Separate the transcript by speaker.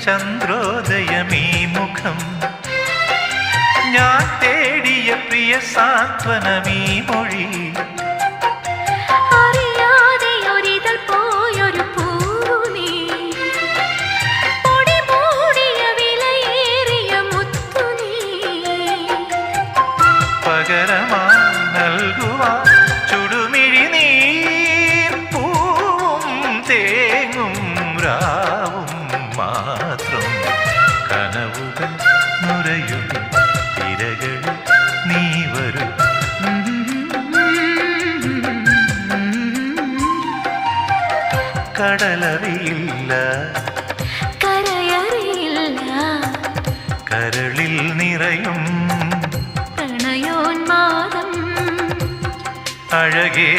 Speaker 1: ചന്ദ്രോദയമീ മുഖം ഞാൻ തേടിയ പ്രിയ സാന്ത്വനമീ മൊഴി പകരമായി നൽകുവാൻ ചുടുമിഴി നീർ പൂവും തേങ്ങും രാവും മാത്രം കനവുകൾ നുരയും തിരകളിൽ നീ വരും കടലറിയില്ല
Speaker 2: കരയറിയില്ല
Speaker 1: കരളിൽ നിറയും
Speaker 2: പ്രണയോന്മാദം
Speaker 1: അഴകേ